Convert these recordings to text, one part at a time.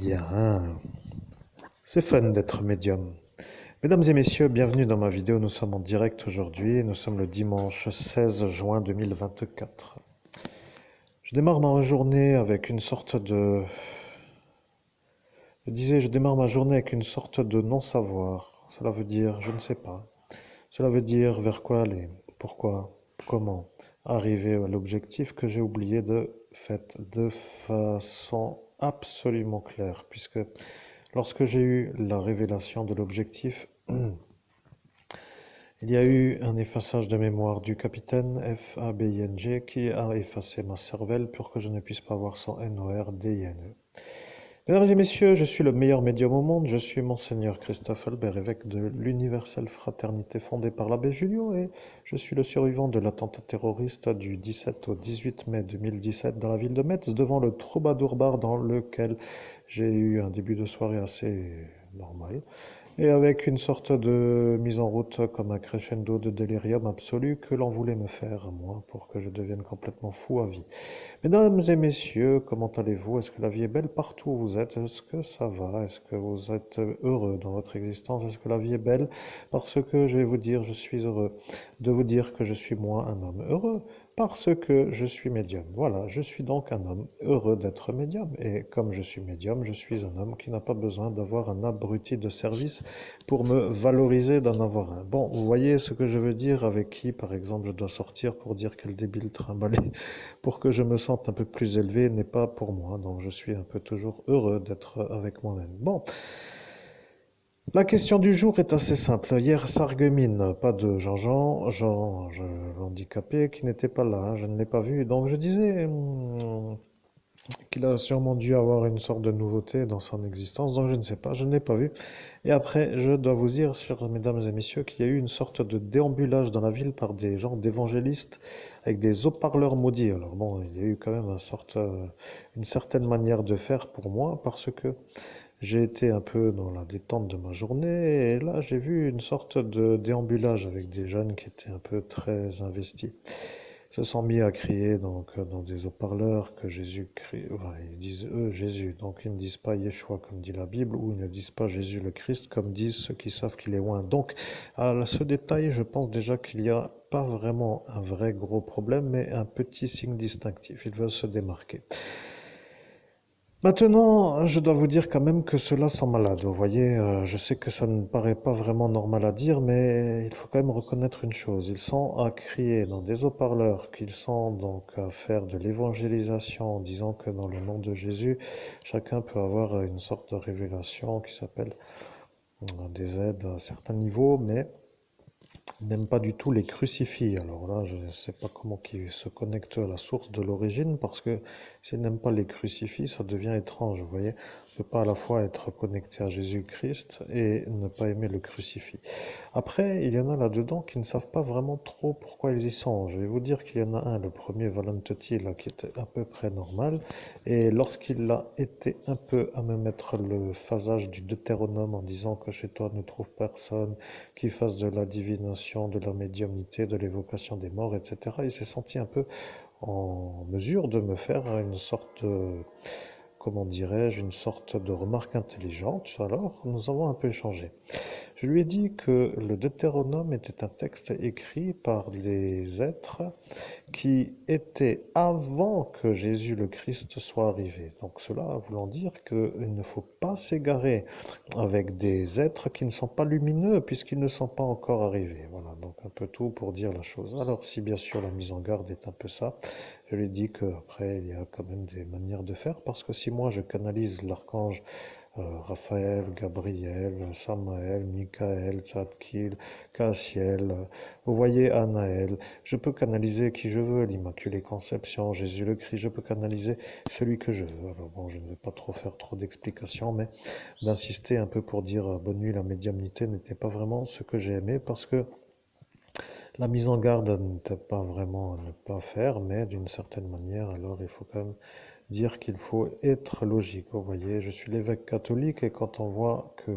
Bien, c'est fun d'être médium. Mesdames et messieurs, bienvenue dans ma vidéo. Nous sommes en direct aujourd'hui. Nous sommes le dimanche 16 juin 2024. Je démarre ma journée avec une sorte de... je démarre ma journée avec une sorte de non-savoir. Cela veut dire, je ne sais pas. Cela veut dire vers quoi aller, pourquoi, comment arriver à l'objectif que j'ai oublié de façon absolument claire, puisque lorsque j'ai eu la révélation de l'objectif, il y a eu un effaçage de mémoire du capitaine FABING qui a effacé ma cervelle pour que je ne puisse pas voir son NORDINE. Mesdames et messieurs, je suis le meilleur médium au monde, je suis Monseigneur Christophe Albert, évêque de l'Universelle Fraternité fondée par l'abbé Julio, et je suis le survivant de l'attentat terroriste du 17 au 18 mai 2017 dans la ville de Metz, devant le Troubadour Bar dans lequel j'ai eu un début de soirée assez normal, et avec une sorte de mise en route comme un crescendo de délirium absolu que l'on voulait me faire, moi, pour que je devienne complètement fou à vie. Mesdames et messieurs, comment allez-vous? Est-ce que la vie est belle partout où vous êtes? Est-ce que ça va? Est-ce que vous êtes heureux dans votre existence? Est-ce que la vie est belle? Parce que je vais vous dire, je suis heureux de vous dire que je suis moi un homme heureux parce que je suis médium. Voilà, je suis donc un homme heureux d'être médium. Et comme je suis médium, je suis un homme qui n'a pas besoin d'avoir un abruti de service pour me valoriser d'en avoir un. Bon, vous voyez ce que je veux dire avec qui, par exemple, je dois sortir pour dire quel débile trimbalé pour que je me sente un peu plus élevé n'est pas pour moi. Donc je suis un peu toujours heureux d'être avec moi-même. Bon, la question du jour est assez simple. Hier, Sarreguemines, pas de Jean, l'handicapé, qui n'était pas là. Je ne l'ai pas vu. Donc je disais qu'il a sûrement dû avoir une sorte de nouveauté dans son existence. Donc je ne sais pas, je ne l'ai pas vu. Et après, je dois vous dire, chers mesdames et messieurs, qu'il y a eu une sorte de déambulage dans la ville par des gens d'évangélistes avec des haut-parleurs maudits. Alors bon, il y a eu quand même une certaine manière de faire pour moi parce que j'ai été un peu dans la détente de ma journée et là j'ai vu une sorte de déambulage avec des jeunes qui étaient un peu très investis. Ils se sont mis à crier donc dans des haut-parleurs que Jésus crie, enfin, ils disent eux Jésus, donc ils ne disent pas Yeshua comme dit la Bible ou ils ne disent pas Jésus le Christ comme disent ceux qui savent qu'il est loin. Donc à ce détail, je pense déjà qu'il n'y a pas vraiment un vrai gros problème, mais un petit signe distinctif. Ils veulent se démarquer. Maintenant, je dois vous dire quand même que ceux-là sont malades. Vous voyez, je sais que ça ne paraît pas vraiment normal à dire, mais il faut quand même reconnaître une chose. Ils sont à crier dans des haut-parleurs qu'ils sont donc à faire de l'évangélisation en disant que dans le nom de Jésus, chacun peut avoir une sorte de révélation qui s'appelle des aides à certains niveaux, mais n'aime pas du tout les crucifix. Alors là, je ne sais pas comment ils se connectent à la source de l'origine, parce que s'ils n'aiment pas les crucifix, ça devient étrange, vous voyez. On ne peut pas à la fois être connecté à Jésus-Christ et ne pas aimer le crucifix. Après, il y en a là-dedans qui ne savent pas vraiment trop pourquoi ils y sont. Je vais vous dire qu'il y en a un, le premier Valentoti, là, qui était à peu près normal, et lorsqu'il a été un peu à me mettre le phasage du Deutéronome en disant que chez toi ne trouve personne, qui fasse de la divination, de la médiumnité, de l'évocation des morts, etc. Il s'est senti un peu en mesure de me faire une sorte de, comment dirais-je, une sorte de remarque intelligente. Alors, nous avons un peu échangé. Je lui ai dit que le Deutéronome était un texte écrit par des êtres qui était avant que Jésus le Christ soit arrivé. Donc cela voulant dire qu'il ne faut pas s'égarer avec des êtres qui ne sont pas lumineux puisqu'ils ne sont pas encore arrivés. Voilà, donc un peu tout pour dire la chose. Alors si bien sûr la mise en garde est un peu ça, je lui dis qu'après il y a quand même des manières de faire parce que si moi je canalise l'archange Raphaël, Gabriel, Samaël, Michael, Tzadkil, Cassiel, vous voyez Anaël. Je peux canaliser qui je veux, l'Immaculée Conception, Jésus le Christ, je peux canaliser celui que je veux. Alors bon, je ne vais pas trop faire trop d'explications, mais d'insister un peu pour dire bonne nuit, la médiumnité n'était pas vraiment ce que j'ai aimé parce que la mise en garde n'était pas vraiment à ne pas faire, mais d'une certaine manière, alors il faut quand même dire qu'il faut être logique. Vous voyez, je suis l'évêque catholique et quand on voit que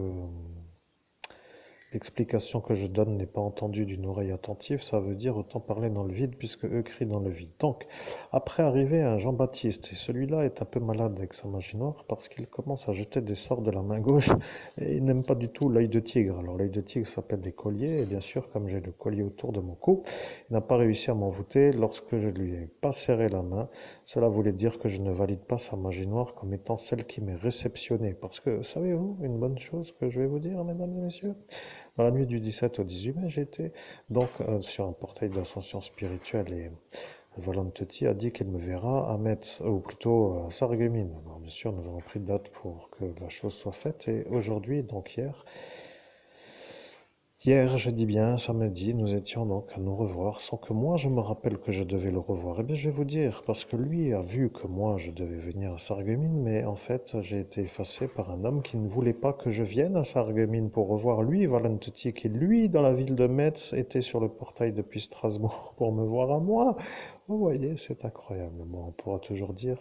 l'explication que je donne n'est pas entendue d'une oreille attentive, ça veut dire autant parler dans le vide puisque eux crient dans le vide. Donc, après arriver à un Jean-Baptiste, et celui-là est un peu malade avec sa magie noire parce qu'il commence à jeter des sorts de la main gauche et il n'aime pas du tout l'œil de tigre. Alors l'œil de tigre s'appelle des colliers et bien sûr, comme j'ai le collier autour de mon cou, il n'a pas réussi à m'envoûter lorsque je lui ai pas serré la main. Cela voulait dire que je ne valide pas sa magie noire comme étant celle qui m'est réceptionnée. Parce que, savez-vous, une bonne chose que je vais vous dire, mesdames et messieurs, dans la nuit du 17 au 18 mai, j'étais donc sur un portail d'ascension spirituelle et Valenteti a dit qu'il me verra à Metz, ou plutôt à Sarreguemines. Alors bien sûr, nous avons pris date pour que la chose soit faite et aujourd'hui, donc hier, je dis bien, samedi, nous étions donc à nous revoir sans que moi je me rappelle que je devais le revoir. Eh bien, je vais vous dire, parce que lui a vu que moi je devais venir à Sarreguemines, mais en fait, j'ai été effacé par un homme qui ne voulait pas que je vienne à Sarreguemines pour revoir lui, Valenteti, qui lui, dans la ville de Metz, était sur le portail depuis Strasbourg pour me voir à moi. Vous voyez, c'est incroyable. Bon, on pourra toujours dire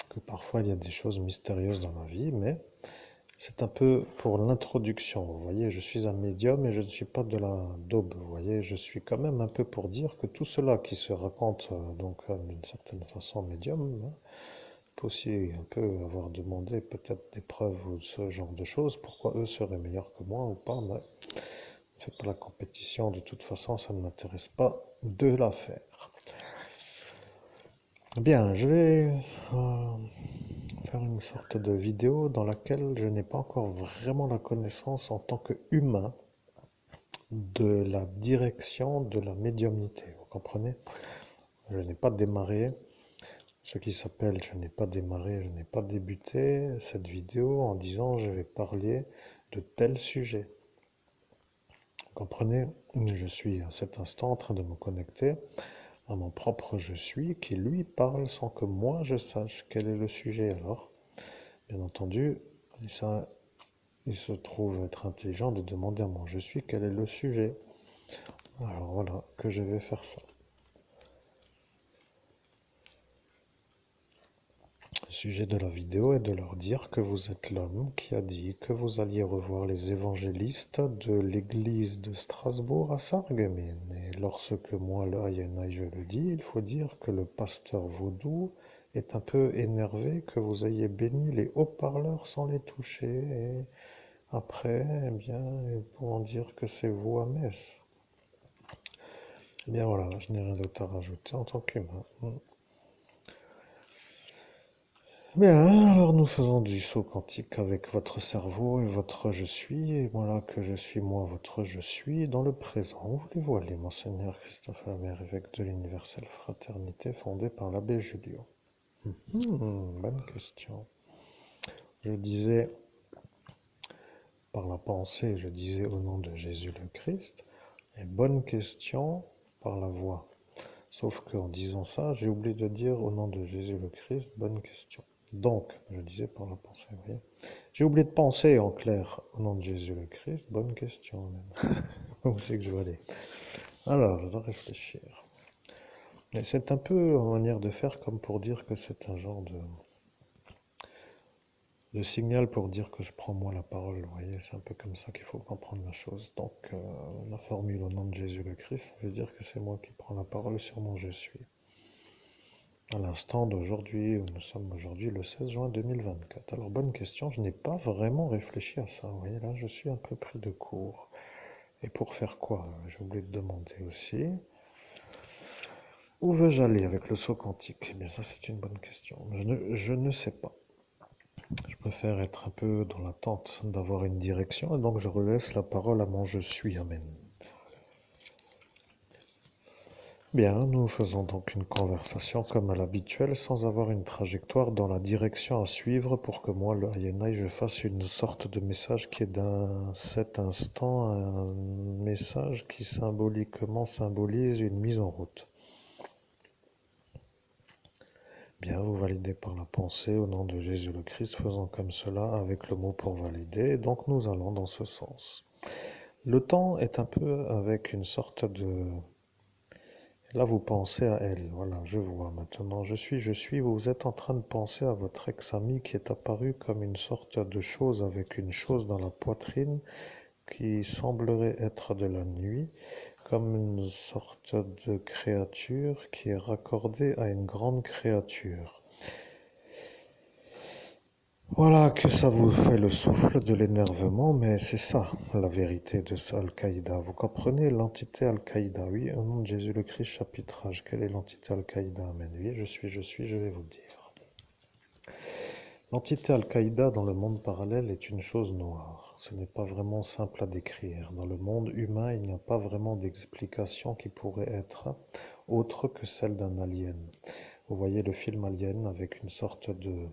que parfois il y a des choses mystérieuses dans la vie, mais c'est un peu pour l'introduction. Vous voyez, je suis un médium et je ne suis pas de la daube. Vous voyez, je suis quand même un peu pour dire que tout cela qui se raconte donc d'une certaine façon médium, hein, peut aussi un peu avoir demandé peut-être des preuves ou ce genre de choses. Pourquoi eux seraient meilleurs que moi ou pas, mais ne faites pas la compétition. De toute façon, ça ne m'intéresse pas de la faire. Bien, je vais faire une sorte de vidéo dans laquelle je n'ai pas encore vraiment la connaissance en tant qu'humain de la direction de la médiumnité. Vous comprenez? Je n'ai pas démarré, ce qui s'appelle je n'ai pas démarré, je n'ai pas débuté cette vidéo en disant je vais parler de tel sujet. Vous comprenez? Je suis à cet instant en train de me connecter à mon propre je suis qui lui parle sans que moi je sache quel est le sujet alors. Bien entendu, ça, il se trouve être intelligent de demander à mon je suis quel est le sujet. Alors voilà que je vais faire ça. Le sujet de la vidéo est de leur dire que vous êtes l'homme qui a dit que vous alliez revoir les évangélistes de l'église de Strasbourg à Sarreguemines. Et lorsque moi, le Ayenai, je le dis, il faut dire que le pasteur vaudou est un peu énervé que vous ayez béni les haut-parleurs sans les toucher. Et après, eh bien, ils pourront dire que c'est vous à Metz. Eh bien voilà, je n'ai rien d'autre à rajouter en tant qu'humain. Bien, alors nous faisons du saut quantique avec votre cerveau et votre je suis, et voilà que je suis moi, votre je suis, dans le présent. Où voulez-vous aller, monseigneur Christophe Lamère, évêque de l'Universelle Fraternité fondée par l'abbé Julio? Bonne question. Je disais par la pensée, je disais au nom de Jésus le Christ, et bonne question par la voix. Sauf qu'en disant ça, j'ai oublié de dire au nom de Jésus le Christ, bonne question. Donc, je disais par la pensée, vous voyez. J'ai oublié de penser en clair au nom de Jésus le Christ, bonne question même. Où c'est que je vais aller? Alors, je dois réfléchir. Mais c'est un peu en manière de faire comme pour dire que c'est un genre de signal pour dire que je prends moi la parole, vous voyez, c'est un peu comme ça qu'il faut comprendre la chose. Donc, la formule au nom de Jésus le Christ, ça veut dire que c'est moi qui prends la parole sur mon je suis. À l'instant d'aujourd'hui, où nous sommes aujourd'hui le 16 juin 2024. Alors, bonne question, je n'ai pas vraiment réfléchi à ça. Vous voyez, là, je suis un peu pris de court. Et pour faire quoi? J'ai oublié de demander aussi. Où veux-je aller avec le saut quantique? Eh bien, ça, c'est une bonne question. Je ne sais pas. Je préfère être un peu dans l'attente d'avoir une direction, et donc je relaisse la parole à mon je suis. Amen. Bien, nous faisons donc une conversation comme à l'habituel, sans avoir une trajectoire dans la direction à suivre pour que moi, le Ayenai, je fasse une sorte de message qui est d'un cet instant un message qui symboliquement symbolise une mise en route. Bien, vous validez par la pensée au nom de Jésus le Christ, faisons comme cela avec le mot pour valider, donc nous allons dans ce sens. Le temps est un peu avec une sorte de Là, vous pensez à elle. Voilà, je vois maintenant. Je suis. Vous êtes en train de penser à votre ex-ami qui est apparu comme une sorte de chose avec une chose dans la poitrine qui semblerait être de la nuit, comme une sorte de créature qui est raccordée à une grande créature. Voilà que ça vous fait le souffle de l'énervement, mais c'est ça la vérité de ce Al-Qaïda. Vous comprenez l'entité Al-Qaïda? Oui, au nom de Jésus le Christ, chapitre H. Quelle est l'entité Al-Qaïda? Amen. Oui, je vais vous dire. L'entité Al-Qaïda dans le monde parallèle est une chose noire. Ce n'est pas vraiment simple à décrire. Dans le monde humain, il n'y a pas vraiment d'explication qui pourrait être autre que celle d'un alien. Vous voyez le film Alien avec une sorte de...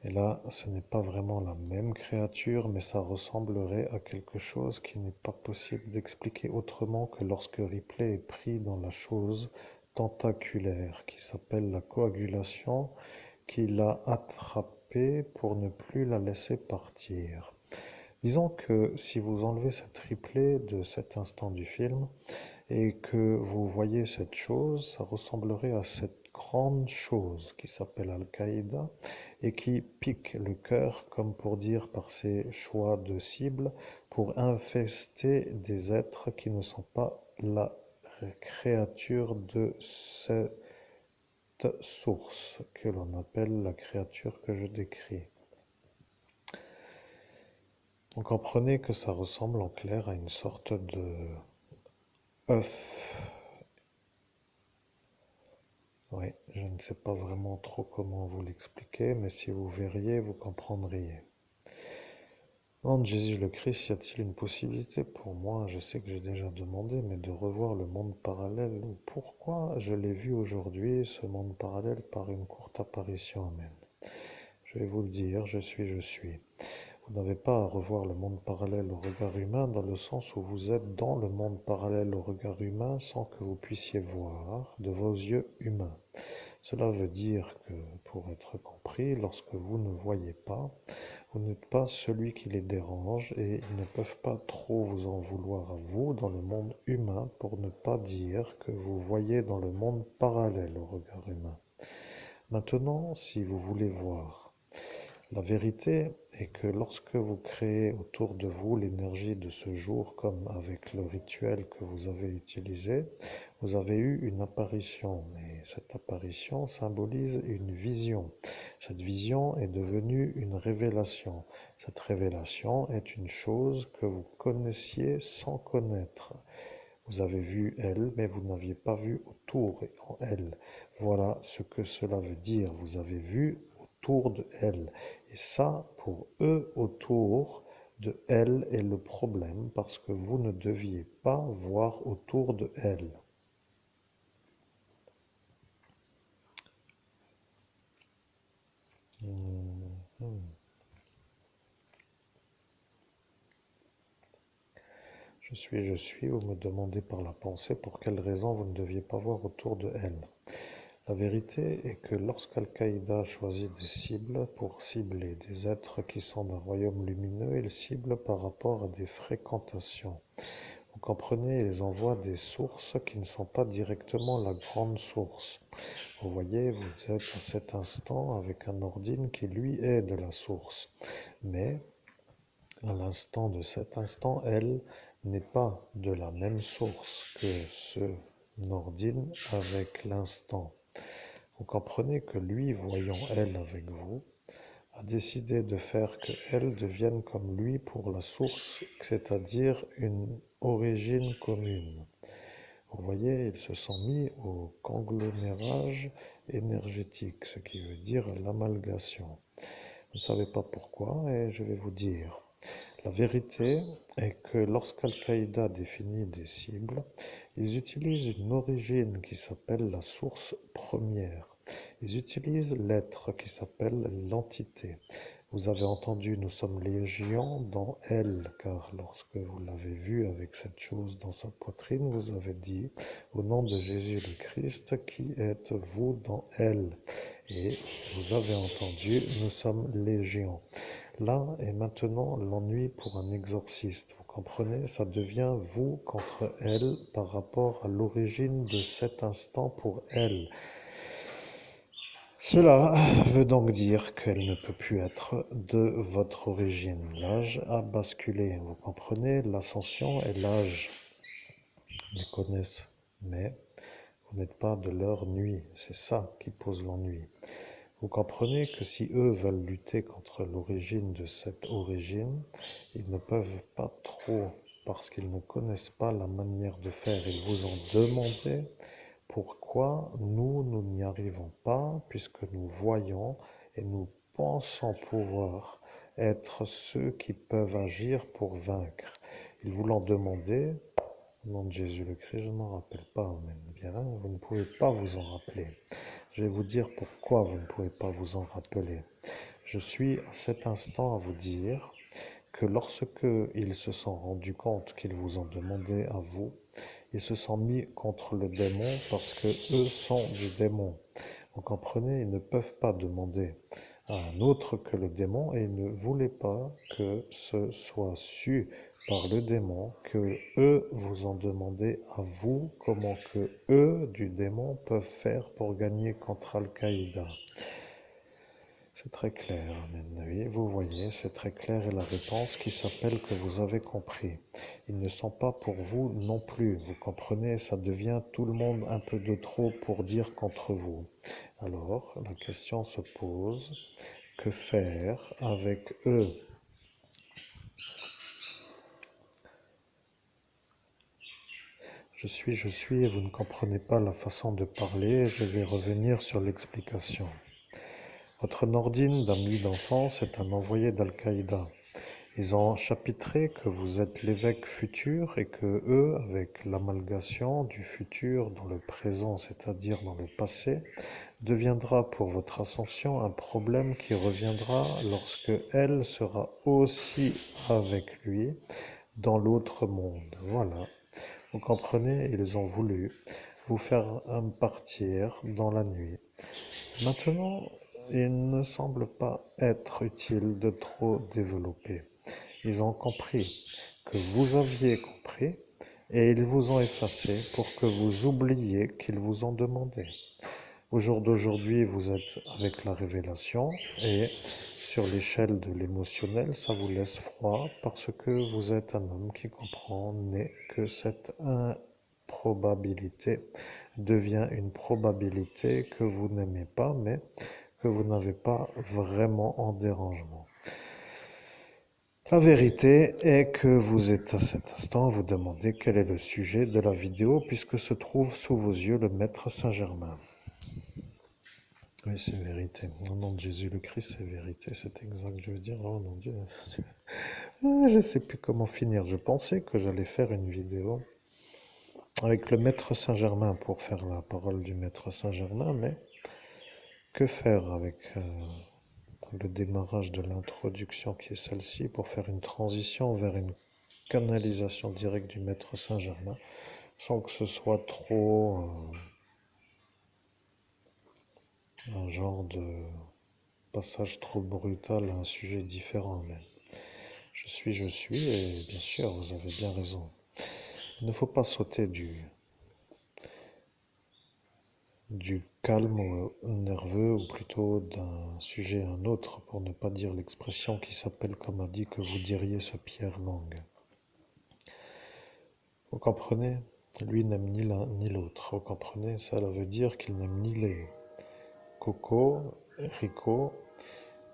Et là, ce n'est pas vraiment la même créature, mais ça ressemblerait à quelque chose qui n'est pas possible d'expliquer autrement que lorsque Ripley est pris dans la chose tentaculaire qui s'appelle la coagulation, qui l'a attrapée pour ne plus la laisser partir. Disons que si vous enlevez cette Ripley de cet instant du film, et que vous voyez cette chose, ça ressemblerait à cette grande chose qui s'appelle Al-Qaïda et qui pique le cœur, comme pour dire par ses choix de cible, pour infester des êtres qui ne sont pas la créature de cette source que l'on appelle la créature que je décris. Vous comprenez que ça ressemble en clair à une sorte de œuf. Oui, je ne sais pas vraiment trop comment vous l'expliquer, mais si vous verriez, vous comprendriez. Au nom de Jésus le Christ, y a-t-il une possibilité pour moi, je sais que j'ai déjà demandé, mais de revoir le monde parallèle? Pourquoi je l'ai vu aujourd'hui, ce monde parallèle, par une courte apparition? Amen. Je vais vous le dire, je suis. Vous n'avez pas à revoir le monde parallèle au regard humain dans le sens où vous êtes dans le monde parallèle au regard humain sans que vous puissiez voir de vos yeux humains. Cela veut dire que, pour être compris, lorsque vous ne voyez pas, vous n'êtes pas celui qui les dérange et ils ne peuvent pas trop vous en vouloir à vous dans le monde humain pour ne pas dire que vous voyez dans le monde parallèle au regard humain. Maintenant, si vous voulez voir, la vérité est que lorsque vous créez autour de vous l'énergie de ce jour, comme avec le rituel que vous avez utilisé, vous avez eu une apparition. Et cette apparition symbolise une vision. Cette vision est devenue une révélation. Cette révélation est une chose que vous connaissiez sans connaître. Vous avez vu elle, mais vous n'aviez pas vu autour et en elle. Voilà ce que cela veut dire. Vous avez vu autour de elle. Et ça, pour eux, autour de elle est le problème parce que vous ne deviez pas voir autour de elle. Mhm. Je suis, vous me demandez par la pensée pour quelle raison vous ne deviez pas voir autour de elle. La vérité est que lorsqu'Al-Qaïda choisit des cibles pour cibler des êtres qui sont d'un royaume lumineux, il cible par rapport à des fréquentations. Vous comprenez, ils envoient des sources qui ne sont pas directement la grande source. Vous voyez, vous êtes à cet instant avec un ordine qui lui est de la source. Mais à l'instant de cet instant, elle n'est pas de la même source que ce ordine avec l'instant. Vous comprenez que lui, voyant elle avec vous, a décidé de faire que elle devienne comme lui pour la source, c'est-à-dire une origine commune. Vous voyez, ils se sont mis au conglomérage énergétique, ce qui veut dire l'amalgation. Vous ne savez pas pourquoi et je vais vous dire. La vérité est que lorsqu'Al-Qaïda définit des cibles, ils utilisent une origine qui s'appelle la source première. Ils utilisent l'être qui s'appelle l'entité. Vous avez entendu, nous sommes légions dans elle, car lorsque vous l'avez vu avec cette chose dans sa poitrine, vous avez dit, au nom de Jésus le Christ, qui êtes-vous dans elle? Et vous avez entendu, nous sommes légions. Là est maintenant l'ennui pour un exorciste. Vous comprenez? Ça devient vous contre elle par rapport à l'origine de cet instant pour elle. Cela veut donc dire qu'elle ne peut plus être de votre origine. L'âge a basculé. Vous comprenez? L'ascension et l'âge les connaissent, mais vous n'êtes pas de leur nuit. C'est ça qui pose l'ennui. Vous comprenez que si eux veulent lutter contre l'origine de cette origine, ils ne peuvent pas trop parce qu'ils ne connaissent pas la manière de faire. Ils vous ont demandé pourquoi nous n'y arrivons pas, puisque nous voyons et nous pensons pouvoir être ceux qui peuvent agir pour vaincre. Ils vous l'ont demandé, au nom de Jésus le Christ, je ne m'en rappelle pas, mais bien, vous ne pouvez pas vous en rappeler. Je vais vous dire pourquoi vous ne pouvez pas vous en rappeler. Je suis à cet instant à vous dire que lorsque ils se sont rendus compte qu'ils vous ont demandé à vous, ils se sont mis contre le démon parce que eux sont du démon. Vous comprenez, ils ne peuvent pas demander à un autre que le démon et ils ne voulaient pas que ce soit su par le démon que eux vous ont demandé à vous comment que eux du démon peuvent faire pour gagner contre Al-Qaïda. C'est très clair, amen. Oui, vous voyez, c'est très clair et la réponse qui s'appelle que vous avez compris. Ils ne sont pas pour vous non plus. Vous comprenez, ça devient tout le monde un peu de trop pour dire contre vous. Alors, la question se pose, que faire avec eux? Je suis, et vous ne comprenez pas la façon de parler, je vais revenir sur l'explication. Votre Nordine d'ami d'enfance est un envoyé d'Al-Qaïda. Ils ont chapitré que vous êtes l'évêque futur et que eux, avec l'amalgation du futur dans le présent, c'est-à-dire dans le passé, deviendra pour votre ascension un problème qui reviendra lorsque elle sera aussi avec lui dans l'autre monde. Voilà. Vous comprenez, ils ont voulu vous faire partir dans la nuit. Maintenant, il ne semble pas être utile de trop développer. Ils ont compris que vous aviez compris et ils vous ont effacé pour que vous oubliez qu'ils vous ont demandé. Au jour d'aujourd'hui, vous êtes avec la révélation et sur l'échelle de l'émotionnel, ça vous laisse froid parce que vous êtes un homme qui comprend mais que cette improbabilité devient une probabilité que vous n'aimez pas mais que vous n'avez pas vraiment en dérangement. La vérité est que vous êtes à cet instant à vous demander quel est le sujet de la vidéo puisque se trouve sous vos yeux le Maître Saint-Germain. Oui, c'est vérité. Au nom de Jésus le Christ, c'est vérité, c'est exact. Je veux dire, oh mon Dieu, je ne sais plus comment finir. Je pensais que j'allais faire une vidéo avec le Maître Saint-Germain pour faire la parole du Maître Saint-Germain, mais que faire avec le démarrage de l'introduction qui est celle-ci pour faire une transition vers une canalisation directe du Maître Saint-Germain sans que ce soit trop un genre de passage trop brutal à un sujet différent. Mais je suis, et bien sûr, vous avez bien raison. Il ne faut pas sauter du calme nerveux, ou plutôt d'un sujet à un autre, pour ne pas dire l'expression qui s'appelle, comme a dit, que vous diriez ce Pierre Lang. Vous comprenez? Lui n'aime ni l'un ni l'autre. Vous comprenez? Ça veut dire qu'il n'aime ni les Coco, Rico,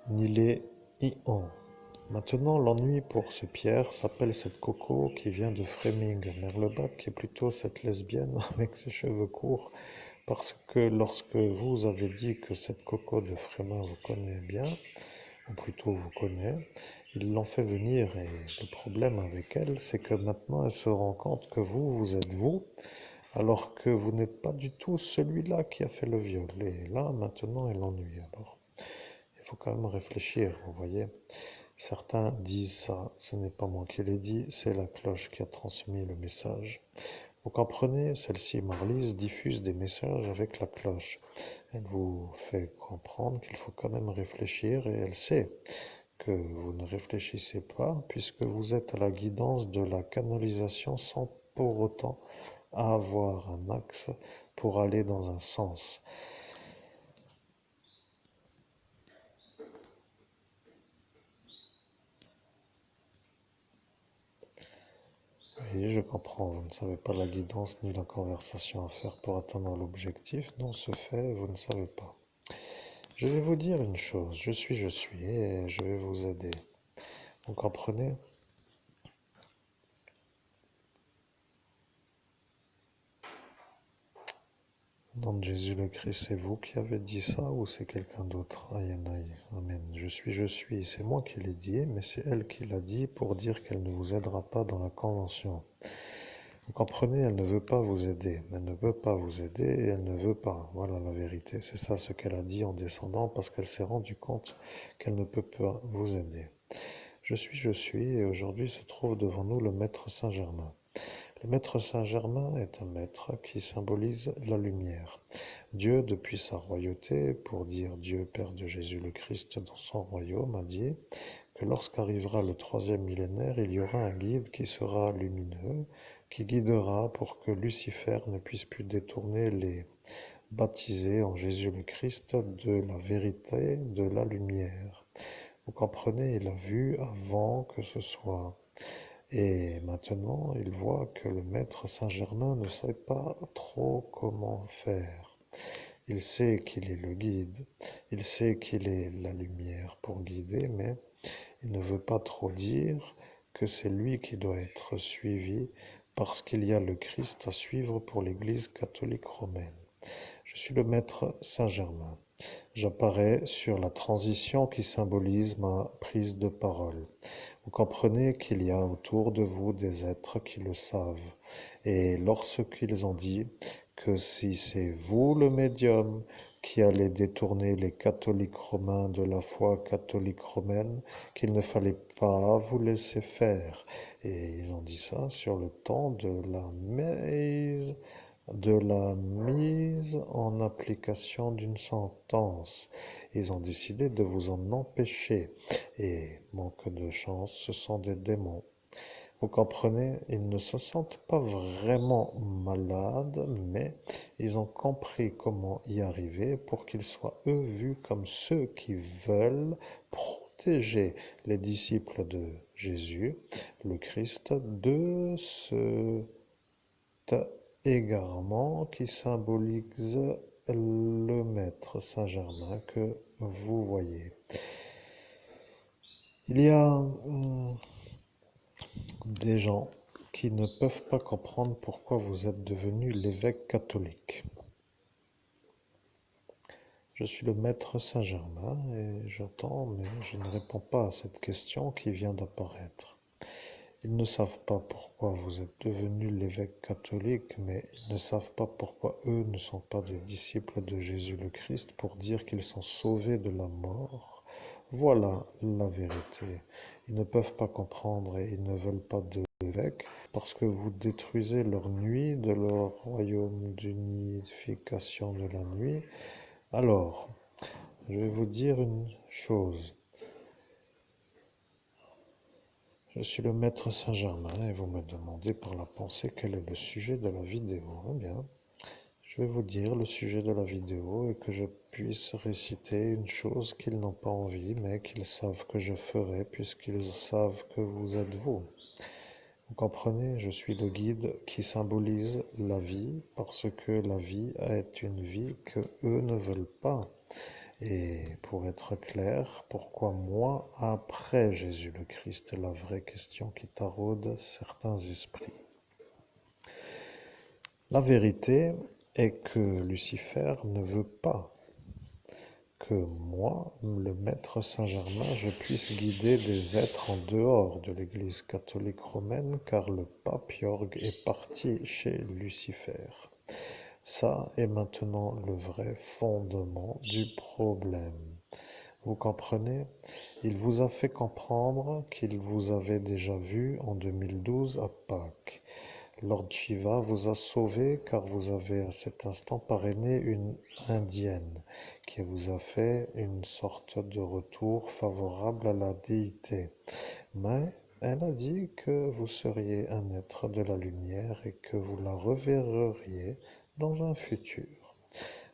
ni les Ion. Maintenant, l'ennui pour ce Pierre s'appelle cette Coco qui vient de Framing, Merlebach, qui est plutôt cette lesbienne avec ses cheveux courts, parce que lorsque vous avez dit que cette Coco de Frémin vous connaît bien, ou plutôt vous connaît, ils l'ont fait venir et le problème avec elle, c'est que maintenant elle se rend compte que vous êtes vous, alors que vous n'êtes pas du tout celui-là qui a fait le viol. Et là, maintenant, elle l'ennuie. Alors, il faut quand même réfléchir, vous voyez. Certains disent ça, ce n'est pas moi qui l'ai dit, c'est la cloche qui a transmis le message. Vous comprenez, celle-ci, Marlise, diffuse des messages avec la cloche. Elle vous fait comprendre qu'il faut quand même réfléchir et elle sait que vous ne réfléchissez pas puisque vous êtes à la guidance de la canalisation sans pour autant avoir un axe pour aller dans un sens. Oui, je comprends, vous ne savez pas la guidance ni la conversation à faire pour atteindre l'objectif. Non, ce fait, vous ne savez pas. Je vais vous dire une chose, je suis, et je vais vous aider. Vous comprenez? Nom de Jésus le Christ, c'est vous qui avez dit ça ou c'est quelqu'un d'autre? Aïe, aïe, amen. Je suis, c'est moi qui l'ai dit, mais c'est elle qui l'a dit pour dire qu'elle ne vous aidera pas dans la convention. Vous comprenez, elle ne veut pas vous aider. Elle ne veut pas vous aider et elle ne veut pas. Voilà la vérité. C'est ça ce qu'elle a dit en descendant parce qu'elle s'est rendue compte qu'elle ne peut pas vous aider. Je suis et aujourd'hui se trouve devant nous le Maître Saint-Germain. Le Maître Saint-Germain est un maître qui symbolise la lumière. Dieu, depuis sa royauté, pour dire Dieu Père de Jésus le Christ dans son royaume, a dit que lorsqu'arrivera le troisième millénaire, il y aura un guide qui sera lumineux, qui guidera pour que Lucifer ne puisse plus détourner les baptisés en Jésus le Christ de la vérité, de la lumière. Vous comprenez, il a vu avant que ce soit. Et maintenant, il voit que le maître Saint-Germain ne sait pas trop comment faire. Il sait qu'il est le guide, il sait qu'il est la lumière pour guider, mais il ne veut pas trop dire que c'est lui qui doit être suivi parce qu'il y a le Christ à suivre pour l'Église catholique romaine. Je suis le maître Saint-Germain. J'apparais sur la transition qui symbolise ma prise de parole. Vous comprenez qu'il y a autour de vous des êtres qui le savent. Et lorsqu'ils ont dit que si c'est vous le médium qui allez détourner les catholiques romains de la foi catholique romaine, qu'il ne fallait pas vous laisser faire. Et ils ont dit ça sur le temps de la mise en application d'une sentence. Ils ont décidé de vous en empêcher. Et manque de chance, ce sont des démons. Vous comprenez, ils ne se sentent pas vraiment malades, mais ils ont compris comment y arriver pour qu'ils soient eux vus comme ceux qui veulent protéger les disciples de Jésus, le Christ, de ce égarement qui symbolise le Maître Saint-Germain que vous voyez. Il y a des gens qui ne peuvent pas comprendre pourquoi vous êtes devenu l'évêque catholique. Je suis le Maître Saint-Germain et j'entends, mais je ne réponds pas à cette question qui vient d'apparaître. Ils ne savent pas pourquoi vous êtes devenu l'évêque catholique, mais ils ne savent pas pourquoi eux ne sont pas des disciples de Jésus le Christ pour dire qu'ils sont sauvés de la mort. Voilà la vérité. Ils ne peuvent pas comprendre et ils ne veulent pas d'évêque parce que vous détruisez leur nuit de leur royaume d'unification de la nuit. Alors, je vais vous dire une chose. Je suis le Maître Saint-Germain et vous me demandez par la pensée quel est le sujet de la vidéo. Eh bien, je vais vous dire le sujet de la vidéo et que je puisse réciter une chose qu'ils n'ont pas envie mais qu'ils savent que je ferai puisqu'ils savent que vous êtes vous. Vous comprenez, je suis le guide qui symbolise la vie parce que la vie est une vie que eux ne veulent pas. Et pour être clair, pourquoi moi après Jésus le Christ est la vraie question qui taraude certains esprits. La vérité est que Lucifer ne veut pas que moi, le Maître Saint-Germain, je puisse guider des êtres en dehors de l'Église catholique romaine, car le pape Jorg est parti chez Lucifer. Ça est maintenant le vrai fondement du problème. Vous comprenez? Il vous a fait comprendre qu'il vous avait déjà vu en 2012 à Pâques. Lord Shiva vous a sauvé car vous avez à cet instant parrainé une indienne qui vous a fait une sorte de retour favorable à la déité. Mais elle a dit que vous seriez un être de la lumière et que vous la reverriez dans un futur.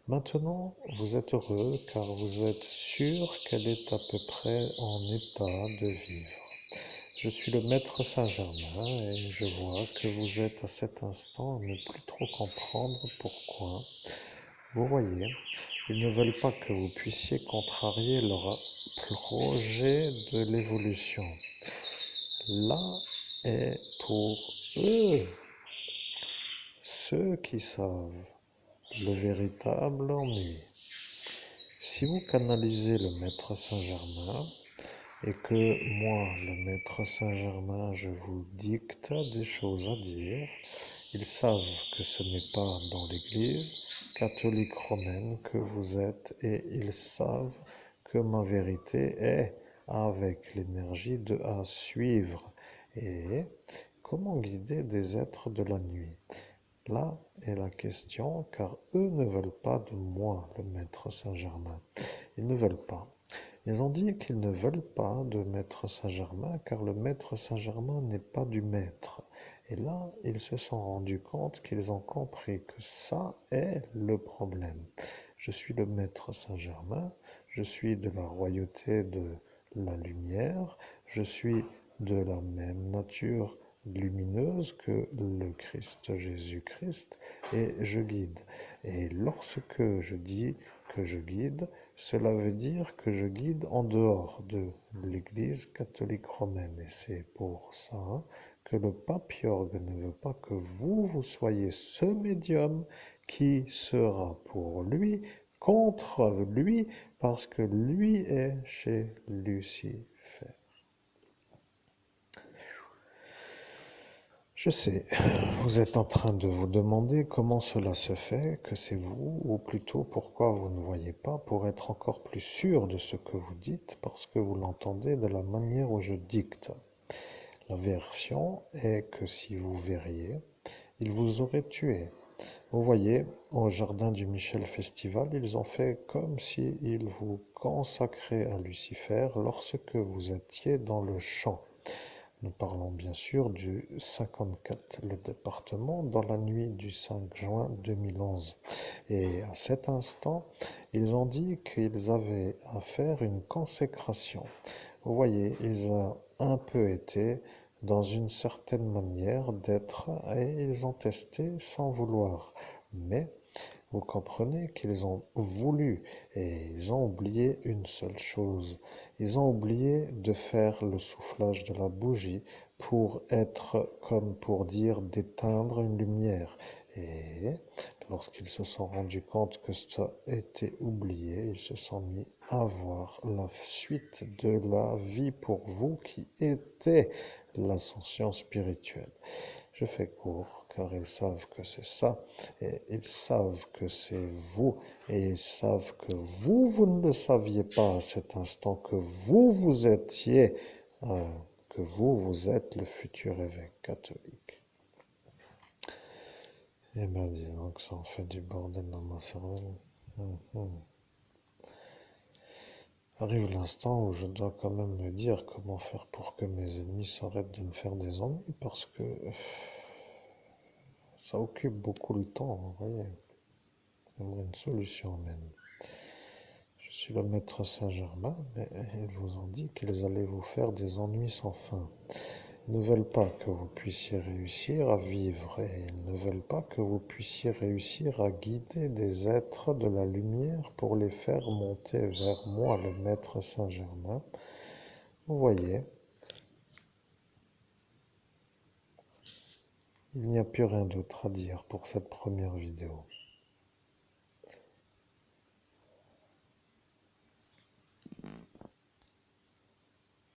Maintenant, vous êtes heureux car vous êtes sûr qu'elle est à peu près en état de vivre. Je suis le maître Saint-Germain et je vois que vous êtes à cet instant à ne plus trop comprendre pourquoi. Vous voyez, ils ne veulent pas que vous puissiez contrarier leur projet de l'évolution. Là est pour eux, ceux qui savent, le véritable ennui. Si vous canalisez le maître Saint-Germain, et que moi, le maître Saint-Germain, je vous dicte des choses à dire, ils savent que ce n'est pas dans l'Église catholique romaine que vous êtes et ils savent que ma vérité est avec l'énergie de à suivre et comment guider des êtres de la nuit. Là est la question, car eux ne veulent pas de moi, le maître Saint-Germain. Ils ne veulent pas. Ils ont dit qu'ils ne veulent pas de maître Saint-Germain, car le maître Saint-Germain n'est pas du maître. Et là, ils se sont rendus compte qu'ils ont compris que ça est le problème. Je suis le maître Saint-Germain, je suis de la royauté de la lumière, je suis de la même nature lumineuse que le Christ Jésus-Christ et je guide. Et lorsque je dis que je guide, cela veut dire que je guide en dehors de l'Église catholique romaine. Et c'est pour ça que le pape Jorg ne veut pas que vous soyez ce médium qui sera pour lui contre lui parce que lui est chez Lucifer. Je sais, vous êtes en train de vous demander comment cela se fait, que c'est vous, ou plutôt pourquoi vous ne voyez pas, pour être encore plus sûr de ce que vous dites, parce que vous l'entendez de la manière où je dicte. La version est que si vous verriez, il vous aurait tué. Vous voyez, au jardin du Michel Festival, ils ont fait comme s'ils vous consacraient à Lucifer lorsque vous étiez dans le champ. Nous parlons bien sûr du 54, le département, dans la nuit du 5 juin 2011. Et à cet instant, ils ont dit qu'ils avaient à faire une consécration. Vous voyez, ils ont un peu été dans une certaine manière d'être et ils ont testé sans vouloir. Mais vous comprenez qu'ils ont voulu et ils ont oublié une seule chose. Ils ont oublié de faire le soufflage de la bougie pour être comme pour dire d'éteindre une lumière. Et lorsqu'ils se sont rendus compte que ça était oublié, ils se sont mis à voir la suite de la vie pour vous qui était l'ascension spirituelle. Je fais court car ils savent que c'est ça et ils savent que c'est vous et ils savent que vous ne le saviez pas à cet instant, que vous étiez, que vous êtes le futur évêque catholique. Eh bien, dis donc, ça en fait du bordel dans ma cervelle. Arrive l'instant où je dois quand même me dire comment faire pour que mes ennemis s'arrêtent de me faire des ennuis parce que ça occupe beaucoup le temps, vous voyez. J'aimerais une solution même. Je suis le maître Saint-Germain, mais ils vous ont dit qu'ils allaient vous faire des ennuis sans fin. Ils ne veulent pas que vous puissiez réussir à vivre et ils ne veulent pas que vous puissiez réussir à guider des êtres de la lumière pour les faire monter vers moi, le maître Saint-Germain. Vous voyez, il n'y a plus rien d'autre à dire pour cette première vidéo.